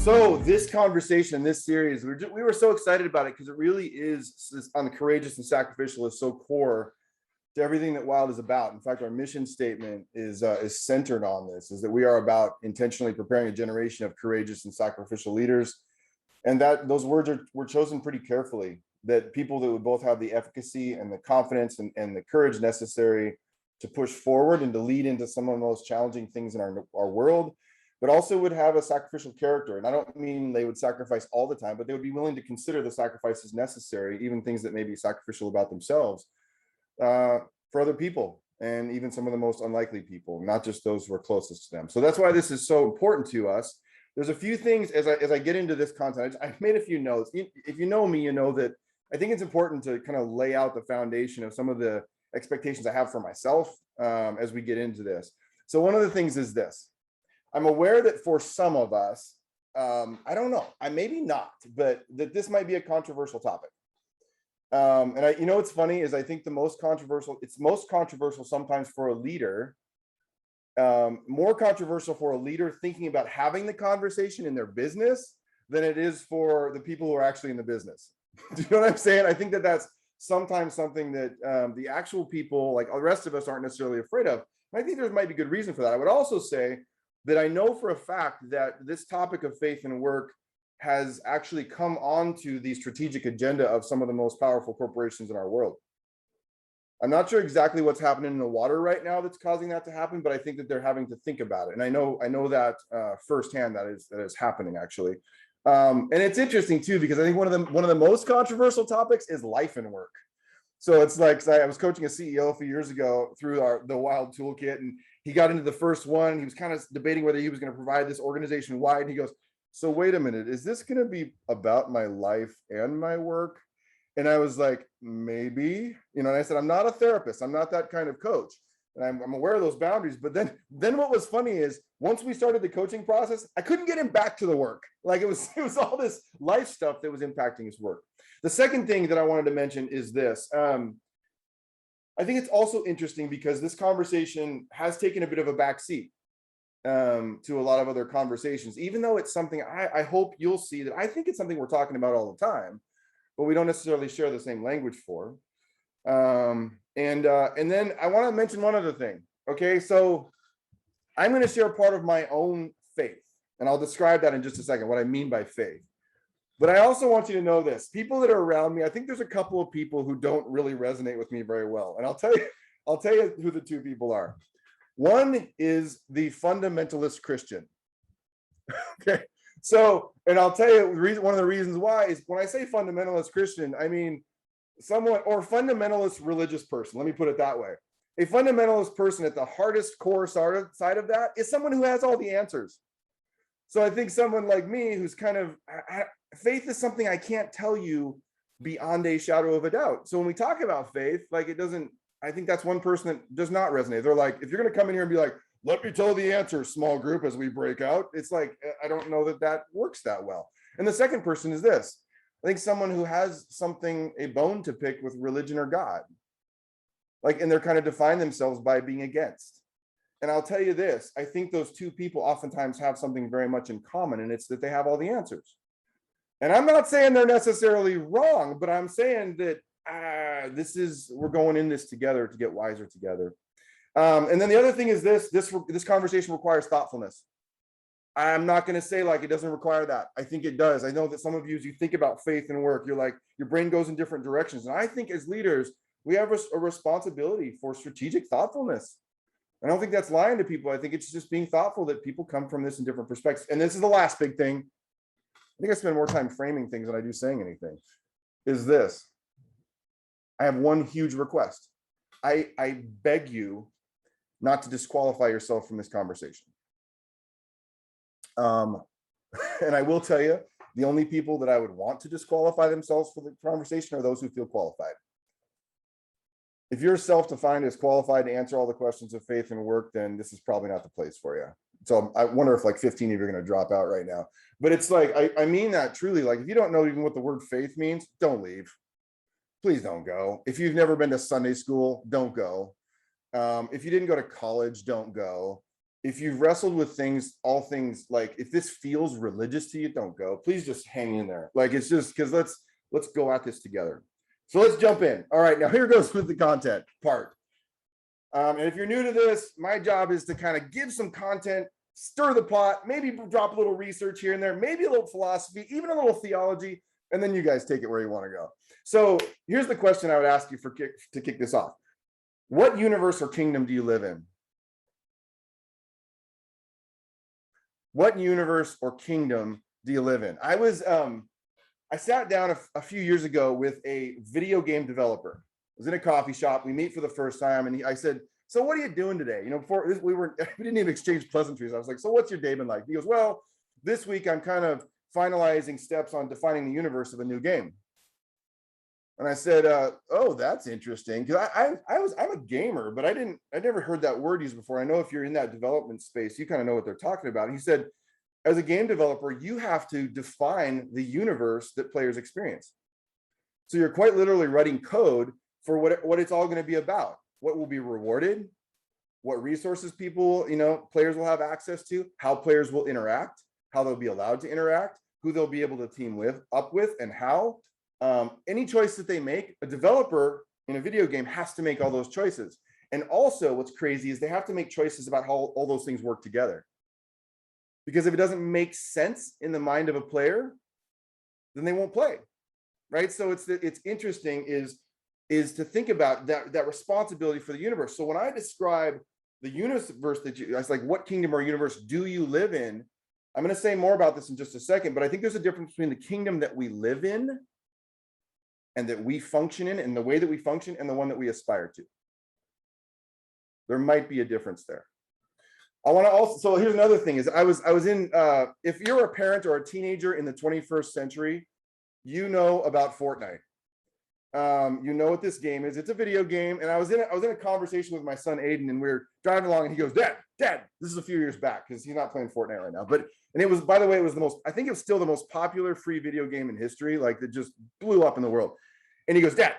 So this conversation, this series, we were so excited about it because it really is on the courageous and sacrificial is so core to everything that WiLD is about. In fact, our mission statement is centered on this: is that we are about intentionally preparing a generation of courageous and sacrificial leaders, and that those words were chosen pretty carefully. That people that would both have the efficacy and the confidence and the courage necessary to push forward and to lead into some of the most challenging things in our world, but also would have a sacrificial character. And I don't mean they would sacrifice all the time, but they would be willing to consider the sacrifices necessary, even things that may be sacrificial about themselves, for other people, and even some of the most unlikely people, not just those who are closest to them. So that's why this is so important to us. There's a few things as I get into this content. I've made a few notes. If you know me, you know that I think it's important to kind of lay out the foundation of some of the expectations I have for myself as we get into this. So one of the things is this: I'm aware that for some of us, I don't know, I maybe not, but that this might be a controversial topic. And you know, what's funny is I think it's most controversial sometimes for a leader, more controversial for a leader thinking about having the conversation in their business than it is for the people who are actually in the business. Do you know what I'm saying? I think that that's sometimes something that the actual people, like the rest of us, aren't necessarily afraid of. And I think there might be good reason for that. I would also say that I know for a fact that this topic of faith and work has actually come onto the strategic agenda of some of the most powerful corporations in our world. I'm not sure exactly what's happening in the water right now that's causing that to happen, but I think that they're having to think about it. And I know that firsthand that is happening actually. And it's interesting too, because I think one of the most controversial topics is life and work. So it's like, I was coaching a CEO a few years ago through the WiLD toolkit, and he got into the first one. He was kind of debating whether he was going to provide this organization wide. And he goes, "So wait a minute, is this going to be about my life and my work?" And I was like, maybe, and I said, I'm not a therapist. I'm not that kind of coach. And I'm aware of those boundaries. But then what was funny is once we started the coaching process, I couldn't get him back to the work. Like it was all this life stuff that was impacting his work. The second thing that I wanted to mention is this. I think it's also interesting because this conversation has taken a bit of a backseat to a lot of other conversations, even though it's something I hope you'll see that I think it's something we're talking about all the time, but we don't necessarily share the same language for. And then I want to mention one other thing. Okay, so I'm going to share part of my own faith, and I'll describe that in just a second, what I mean by faith. But I also want you to know this: people that are around me, I think there's a couple of people who don't really resonate with me very well. And I'll tell you who the two people are. One is the fundamentalist Christian. Okay. So, and I'll tell you one of the reasons why is when I say fundamentalist Christian, I mean someone, or fundamentalist religious person. Let me put it that way. A fundamentalist person at the hardest core side of that is someone who has all the answers. So I think someone like me who's kind of, faith is something I can't tell you beyond a shadow of a doubt. So when we talk about faith, like I think that's one person that does not resonate. They're like, if you're going to come in here and be like, let me tell the answer, small group, as we break out, it's like, I don't know that works that well. And the second person is this: I think someone who has a bone to pick with religion or God, and they're kind of define themselves by being against. And I'll tell you this: I think those two people oftentimes have something very much in common, and it's that they have all the answers. And I'm not saying they're necessarily wrong, but I'm saying that we're going in this together to get wiser together. And then the other thing is this conversation requires thoughtfulness. I'm not going to say like it doesn't require that. I think it does. I know that some of you, as you think about faith and work, you're like, your brain goes in different directions. And I think as leaders, we have a responsibility for strategic thoughtfulness. I don't think that's lying to people. I think it's just being thoughtful that people come from this in different perspectives. And this is the last big thing. I think I spend more time framing things than I do saying anything. Is this: I have one huge request. I beg you not to disqualify yourself from this conversation. And I will tell you, the only people that I would want to disqualify themselves for the conversation are those who feel qualified. If you're self-defined as qualified to answer all the questions of faith and work, then this is probably not the place for you. So I wonder if like 15 of you are going to drop out right now. But it's like, I mean that truly. Like, if you don't know even what the word faith means, don't leave. Please don't go. If you've never been to Sunday school, don't go. If you didn't go to college, don't go. if you've wrestled with things, all things, like if this feels religious to you, don't go. Please just hang in there. Like, it's just because let's go at this together. So let's jump in. All right, now here goes with the content part. And if you're new to this, my job is to kind of give some content, stir the pot, maybe drop a little research here and there, maybe a little philosophy, even a little theology, and then you guys take it where you want to go. So here's the question I would ask you to kick this off. What universe or kingdom do you live in? What universe or kingdom do you live in? I sat down a few years ago with a video game developer. I was in a coffee shop. We meet for the first time, and I said, "So what are you doing today?" You know, before this, we didn't even exchange pleasantries. I was like, "So what's your day been like?" He goes, "Well, this week I'm kind of finalizing steps on defining the universe of a new game." And I said, "Oh, that's interesting." Because I'm a gamer, but I never heard that word used before. I know if you're in that development space, you kind of know what they're talking about. And he said, as a game developer, you have to define the universe that players experience. So you're quite literally writing code for what it's all going to be about, what will be rewarded, what resources players will have access to, how players will interact, how they'll be allowed to interact, who they'll be able to team up with, and how. Any choice that they make, a developer in a video game has to make all those choices. And also what's crazy is they have to make choices about how all those things work together. Because if it doesn't make sense in the mind of a player, then they won't play, right? So it's interesting is to think about that responsibility for the universe. So when I describe the universe I was like, what kingdom or universe do you live in? I'm going to say more about this in just a second, but I think there's a difference between the kingdom that we live in and that we function in, and the way that we function, and the one that we aspire to. There might be a difference there. I want to also, so here's another thing is I was in, if you're a parent or a teenager in the 21st century, you know about Fortnite. You know what this game is. It's a video game. And I was in a conversation with my son, Aiden, and we were driving along, and he goes, Dad, this is a few years back, because he's not playing Fortnite right now. And it was, by the way, it was I think it was still the most popular free video game in history. Like, it just blew up in the world. And he goes, Dad,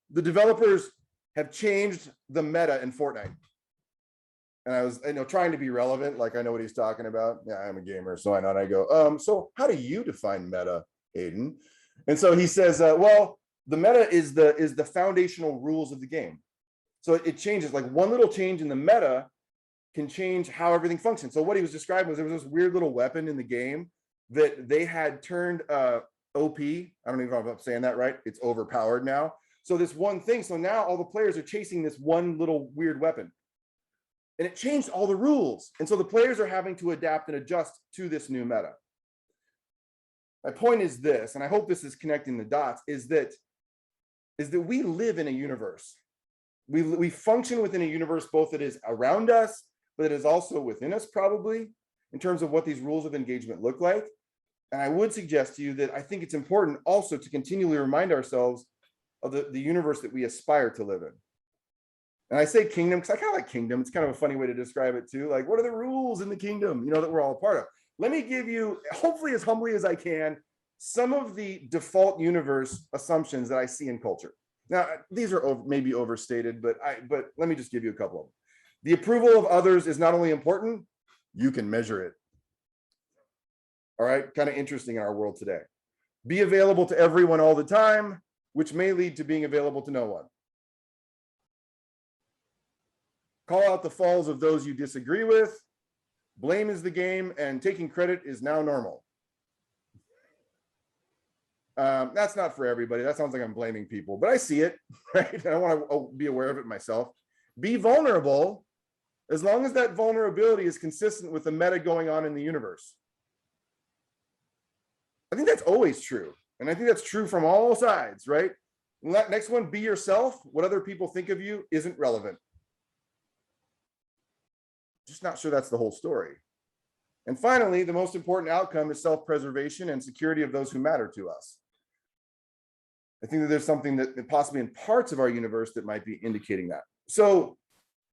the developers have changed the meta in Fortnite. And I was, trying to be relevant, like I know what he's talking about. Yeah, I'm a gamer, so I know. And I go, so how do you define meta, Aiden? And so he says, well, the meta is the foundational rules of the game. So it changes. Like, one little change in the meta can change how everything functions. So what he was describing was there was this weird little weapon in the game that they had turned OP. I don't even know if I'm saying that right. It's overpowered now. So this one thing. So now all the players are chasing this one little weird weapon. And it changed all the rules. And so the players are having to adapt and adjust to this new meta. My point is this, and I hope this is connecting the dots, is that we live in a universe. We function within a universe, both that is around us, but it is also within us, probably, in terms of what these rules of engagement look like. And I would suggest to you that I think it's important also to continually remind ourselves of the universe that we aspire to live in. And I say kingdom because I kind of like kingdom. It's kind of a funny way to describe it too. Like, what are the rules in the kingdom, that we're all a part of? Let me give you, hopefully as humbly as I can, some of the default universe assumptions that I see in culture. Now, these are maybe overstated, but let me just give you a couple of them. The approval of others is not only important, you can measure it. All right, kind of interesting in our world today. Be available to everyone all the time, which may lead to being available to no one. Call out the faults of those you disagree with. Blame is the game, and taking credit is now normal. That's not for everybody. That sounds like I'm blaming people, but I see it, right? I want to be aware of it myself. Be vulnerable, as long as that vulnerability is consistent with the meta going on in the universe. I think that's always true. And I think that's true from all sides, right? Next one, be yourself. What other people think of you isn't relevant. Just not sure that's the whole story. And finally, the most important outcome is self-preservation and security of those who matter to us. I think that there's something that possibly in parts of our universe that might be indicating that. So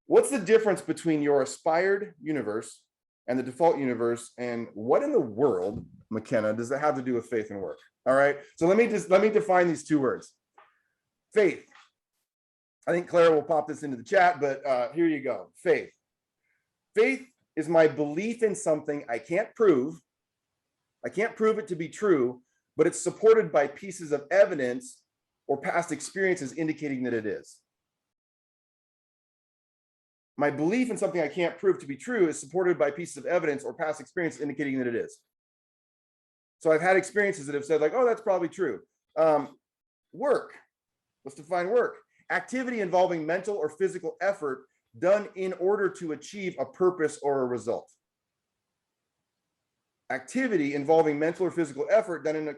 what's the difference between your aspired universe and the default universe, and what in the world, McKenna, does that have to do with faith and work? All right, so let me define these two words. Faith. I think Clara will pop this into the chat, but here you go. Faith is my belief in something I can't prove. I can't prove it to be true, but it's supported by pieces of evidence or past experiences indicating that it is. My belief in something I can't prove to be true is supported by pieces of evidence or past experience indicating that it is. So I've had experiences that have said like, oh, that's probably true. Work. Let's define work. Activity involving mental or physical effort done in order to achieve a purpose or a result. Activity involving mental or physical effort done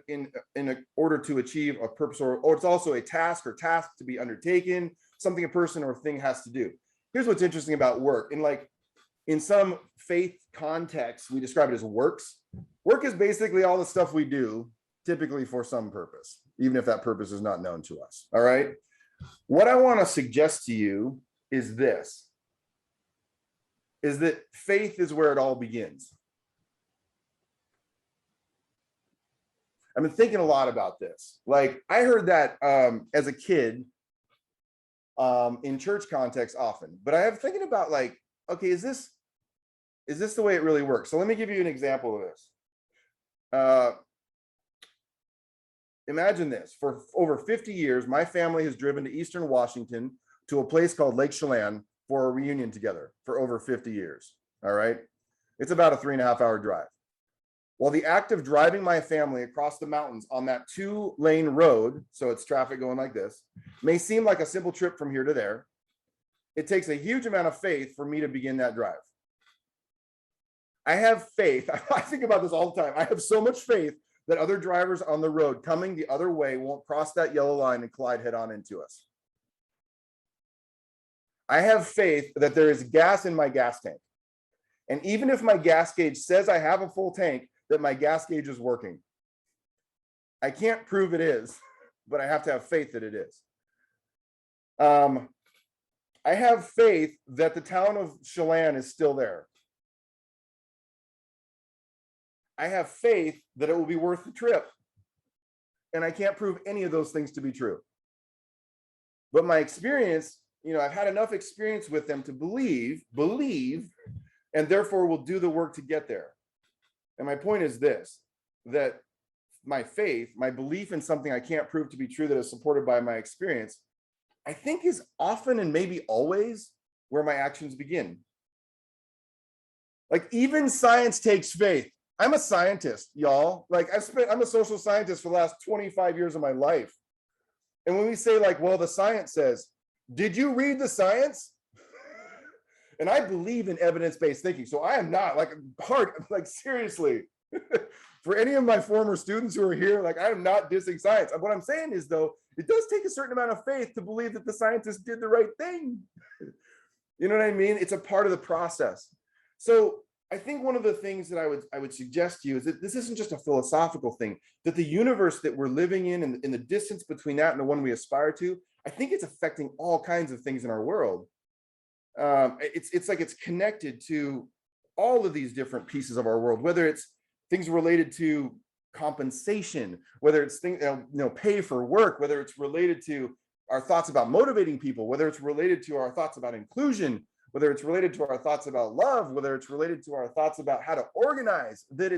in order to achieve a purpose, or it's also a task or tasks to be undertaken, something a person or thing has to do. Here's what's interesting about work. In some faith contexts, we describe it as works. Work is basically all the stuff we do, typically for some purpose, even if that purpose is not known to us. All right. What I want to suggest to you is this, is that faith is where it all begins. I've been thinking a lot about this. Like I heard that as a kid in church context often, but I have thinking about like, okay, is this the way it really works? So let me give you an example of this. Imagine this: for over 50 years, my family has driven to Eastern Washington to a place called Lake Chelan for a reunion together for over 50 years. All right. It's about a 3.5-hour drive. Well, the act of driving my family across the mountains on that 2-lane road, so it's traffic going like this, may seem like a simple trip from here to there. It takes a huge amount of faith for me to begin that drive. I have faith. I think about this all the time. I have so much faith that other drivers on the road coming the other way won't cross that yellow line and collide head on into us. I have faith that there is gas in my gas tank. And even if my gas gauge says I have a full tank, that my gas gauge is working. I can't prove it is, but I have to have faith that it is. I have faith that the town of Chelan is still there. I have faith that it will be worth the trip. And I can't prove any of those things to be true. But my experience, I've had enough experience with them to believe, and therefore will do the work to get there. And my point is this, that my faith, my belief in something I can't prove to be true that is supported by my experience, I think is often and maybe always where my actions begin. Like even science takes faith. I'm a scientist, y'all. Like I'm a social scientist for the last 25 years of my life. And when we say like, well, the science says, did you read the science? And I believe in evidence-based thinking. So I am not seriously, for any of my former students who are here, like I am not dissing science. What I'm saying is though, it does take a certain amount of faith to believe that the scientists did the right thing. You know what I mean? It's a part of the process. So I think one of the things that I would suggest to you is that this isn't just a philosophical thing, that the universe that we're living in and the distance between that and the one we aspire to, I think it's affecting all kinds of things in our world. It's like it's connected to all of these different pieces of our world, whether it's things related to compensation, whether it's things, pay for work, whether it's related to our thoughts about motivating people, whether it's related to our thoughts about inclusion, whether it's related to our thoughts about love, whether it's related to our thoughts about how to organize, that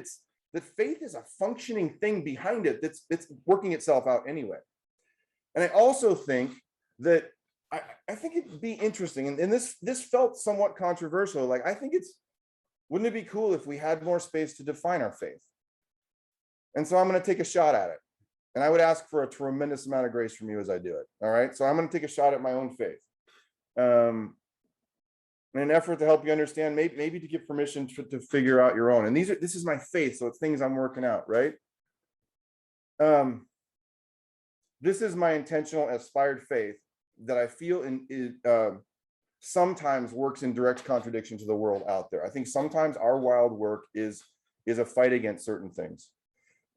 faith is a functioning thing behind it that's working itself out anyway. And I also think that I think it'd be interesting, and this felt somewhat controversial. Like I think wouldn't it be cool if we had more space to define our faith? And so I'm going to take a shot at it, and I would ask for a tremendous amount of grace from you as I do it. All right, so I'm going to take a shot at my own faith, in an effort to help you understand, maybe to give permission to figure out your own. And this is my faith, so it's things I'm working out, right? This is my intentional, aspired faith that I feel sometimes works in direct contradiction to the world out there. I think sometimes our wild work is a fight against certain things.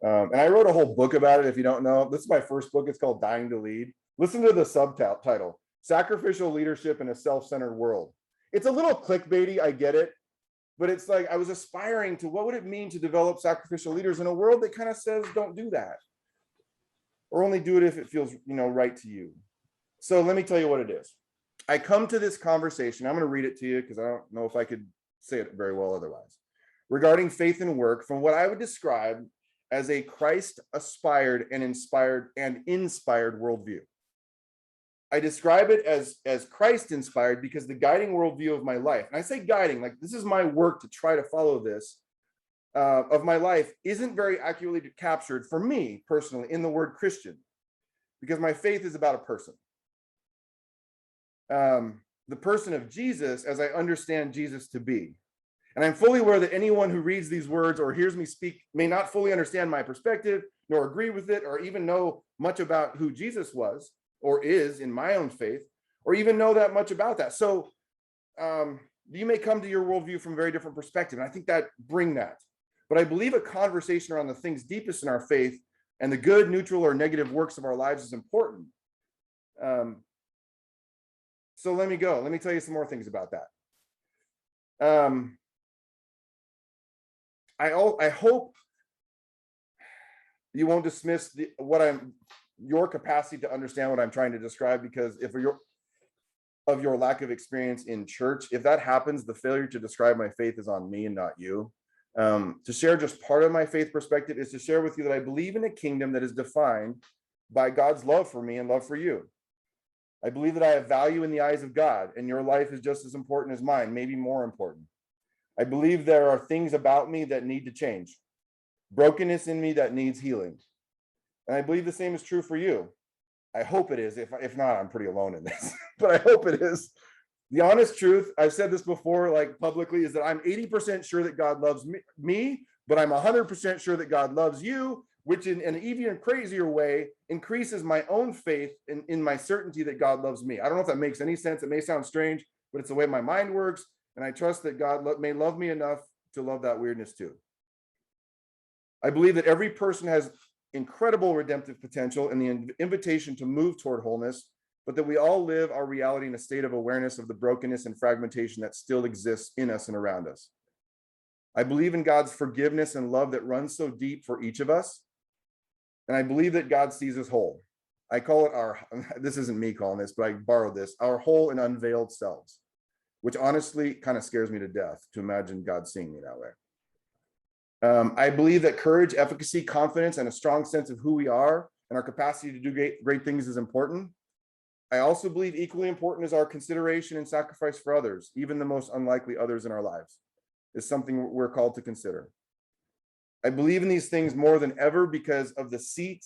And I wrote a whole book about it. If you don't know, this is my first book. It's called Dying to Lead. Listen to the subtitle: Sacrificial Leadership in a Self-Centered World. It's a little clickbaity, I get it, but it's like I was aspiring to what would it mean to develop sacrificial leaders in a world that kind of says don't do that, or only do it if it feels right to you. So let me tell you what it is. I come to this conversation. I'm going to read it to you because I don't know if I could say it very well otherwise. Regarding faith and work, from what I would describe as a Christ-aspired and inspired worldview. I describe it as Christ-inspired because the guiding worldview of my life, and I say guiding, like this is my work to try to follow this, of my life isn't very accurately captured for me personally in the word Christian, because my faith is about a person. The person of Jesus, as I understand Jesus to be. And I'm fully aware that anyone who reads these words or hears me speak may not fully understand my perspective, nor agree with it, or even know much about who Jesus was or is in my own faith, or even know that much about that. So you may come to your worldview from a very different perspective, and I think that bring that. But I believe a conversation around the things deepest in our faith and the good, neutral, or negative works of our lives is important. So let me tell you some more things about that. I hope you won't dismiss your capacity to understand what I'm trying to describe, because of your lack of experience in church. If that happens, the failure to describe my faith is on me and not you. To share just part of my faith perspective is to share with you that I believe in a kingdom that is defined by God's love for me and love for you. I believe that I have value in the eyes of God, and your life is just as important as mine, maybe more important. I believe there are things about me that need to change, brokenness in me that needs healing. And I believe the same is true for you. I hope it is. If not, I'm pretty alone in this, but I hope it is. The honest truth, I've said this before, like publicly, is that I'm 80% sure that God loves me, but I'm 100% sure that God loves you, which in an even crazier way increases my own faith in my certainty that God loves me. I don't know if that makes any sense. It may sound strange, but it's the way my mind works. And I trust that God may love me enough to love that weirdness too. I believe that every person has incredible redemptive potential and the invitation to move toward wholeness, but that we all live our reality in a state of awareness of the brokenness and fragmentation that still exists in us and around us. I believe in God's forgiveness and love that runs so deep for each of us. And I believe that God sees us whole. I call it this isn't me calling this, but I borrowed this, our whole and unveiled selves, which honestly kind of scares me to death to imagine God seeing me that way. I believe that courage, efficacy, confidence, and a strong sense of who we are and our capacity to do great things is important. I also believe equally important is our consideration and sacrifice for others, even the most unlikely others in our lives, is something we're called to consider. I believe in these things more than ever because of the seat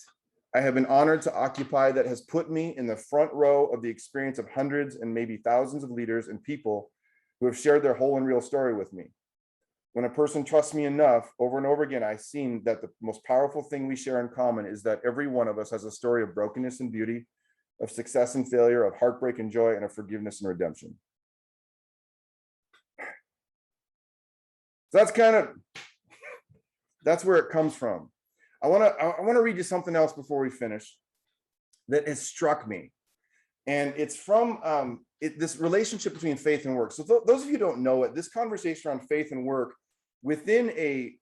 I have been honored to occupy that has put me in the front row of the experience of hundreds and maybe thousands of leaders and people who have shared their whole and real story with me. When a person trusts me enough, over and over again, I've seen that the most powerful thing we share in common is that every one of us has a story of brokenness and beauty, of success and failure, of heartbreak and joy, and of forgiveness and redemption. So that's where it comes from. I want to read you something else before we finish that has struck me, and it's from this relationship between faith and work. So those of you who don't know it, this conversation around faith and work within a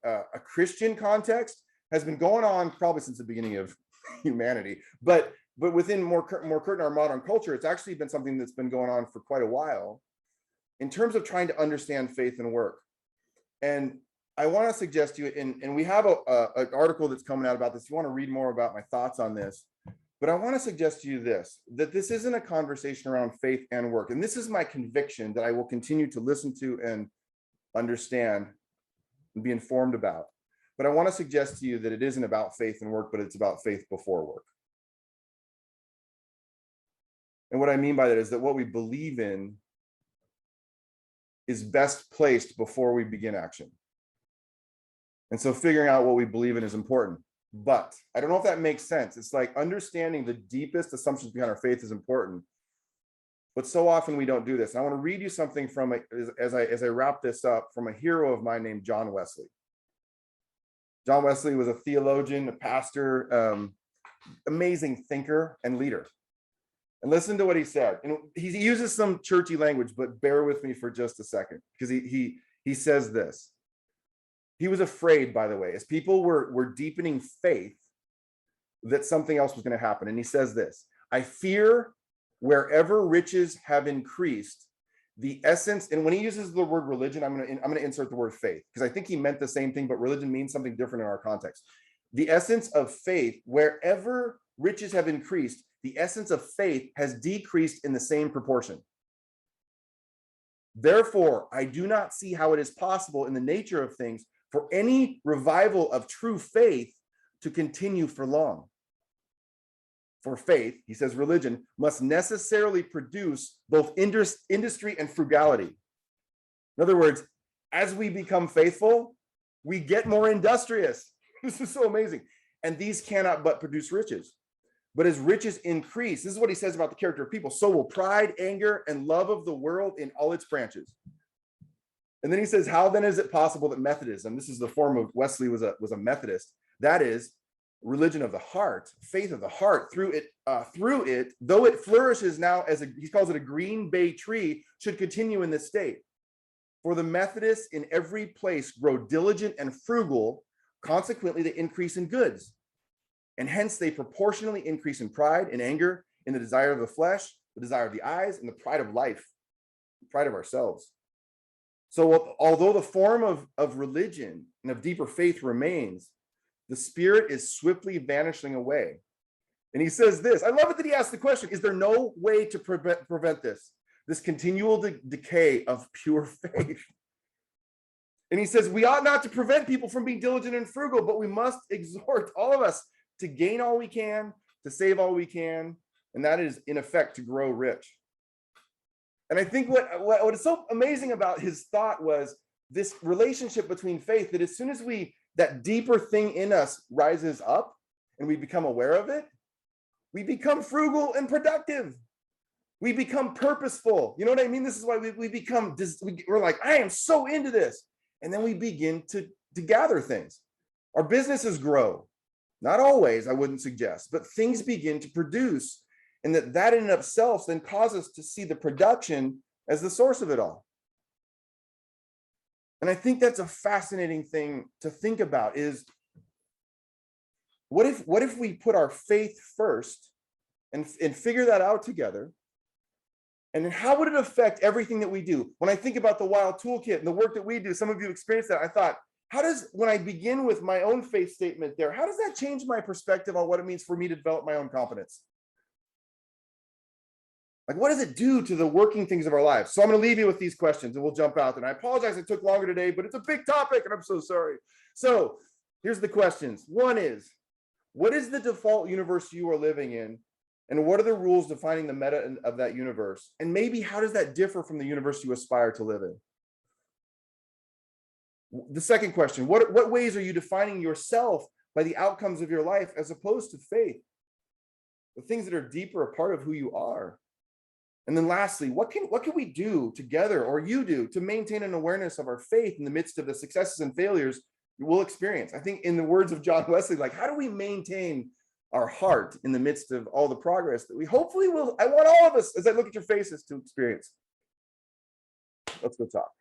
Christian context has been going on probably since the beginning of humanity, but within more current our modern culture, it's actually been something that's been going on for quite a while in terms of trying to understand faith and work. And I want to suggest to you, and we have an article that's coming out about this. If you want to read more about my thoughts on this, but I want to suggest to you that this isn't a conversation around faith and work. And this is my conviction that I will continue to listen to and understand and be informed about. But I want to suggest to you that it isn't about faith and work, but it's about faith before work. And what I mean by that is that what we believe in is best placed before we begin action. And so figuring out what we believe in is important. But I don't know if that makes sense. It's like understanding the deepest assumptions behind our faith is important. But so often we don't do this. And I want to read you something from, as I wrap this up, from a hero of mine named John Wesley. John Wesley was a theologian, a pastor, amazing thinker and leader. And listen to what he said. And he uses some churchy language, but bear with me for just a second, because he says this. He was afraid, by the way, as people were deepening faith, that something else was going to happen. And he says this: I fear wherever riches have increased, the essence, and when he uses the word religion, I'm gonna insert the word faith, because I think he meant the same thing, but religion means something different in our context. The essence of faith, wherever riches have increased, the essence of faith has decreased in the same proportion. Therefore, I do not see how it is possible in the nature of things for any revival of true faith to continue for long. For faith, he says, religion must necessarily produce both industry and frugality. In other words, as we become faithful, we get more industrious. This is so amazing. And these cannot but produce riches. But as riches increase, this is what he says about the character of people, so will pride, anger, and love of the world in all its branches. And then he says, how then is it possible that Methodism, this is the form of Wesley was a Methodist, that is religion of the heart, faith of the heart, through it, though it flourishes now as he calls it a green bay tree, should continue in this state. For the Methodists in every place grow diligent and frugal, consequently they increase in goods. And hence they proportionally increase in pride and anger, in the desire of the flesh, the desire of the eyes, and the pride of life, the pride of ourselves. So although the form of religion and of deeper faith remains, the spirit is swiftly vanishing away. And he says this, I love it that he asked the question, is there no way to prevent this continual decay of pure faith? And he says, we ought not to prevent people from being diligent and frugal, but we must exhort all of us to gain all we can, to save all we can, and that is, in effect, to grow rich. And I think what is so amazing about his thought was this relationship between faith, that as soon as that deeper thing in us rises up and we become aware of it, we become frugal and productive. We become purposeful. You know what I mean? This is why we're like, I am so into this. And then we begin to gather things. Our businesses grow. Not always, I wouldn't suggest, but things begin to produce. And that in and of itself then causes us to see the production as the source of it all. And I think that's a fascinating thing to think about is, what if we put our faith first and figure that out together? And then how would it affect everything that we do? When I think about the WiLD Toolkit and the work that we do, some of you experienced that, I thought, when I begin with my own faith statement there, how does that change my perspective on what it means for me to develop my own competence? Like, what does it do to the working things of our lives? So I'm going to leave you with these questions and we'll jump out. And I apologize it took longer today, but it's a big topic and I'm so sorry. So here's the questions. One is, what is the default universe you are living in? And what are the rules defining the meta of that universe? And maybe how does that differ from the universe you aspire to live in? The second question, what ways are you defining yourself by the outcomes of your life as opposed to faith? The things that are deeper a part of who you are. And then lastly, what can we do together, or you do, to maintain an awareness of our faith in the midst of the successes and failures we'll experience? I think in the words of John Wesley, like, how do we maintain our heart in the midst of all the progress that we hopefully will, I want all of us, as I look at your faces, to experience. Let's go talk.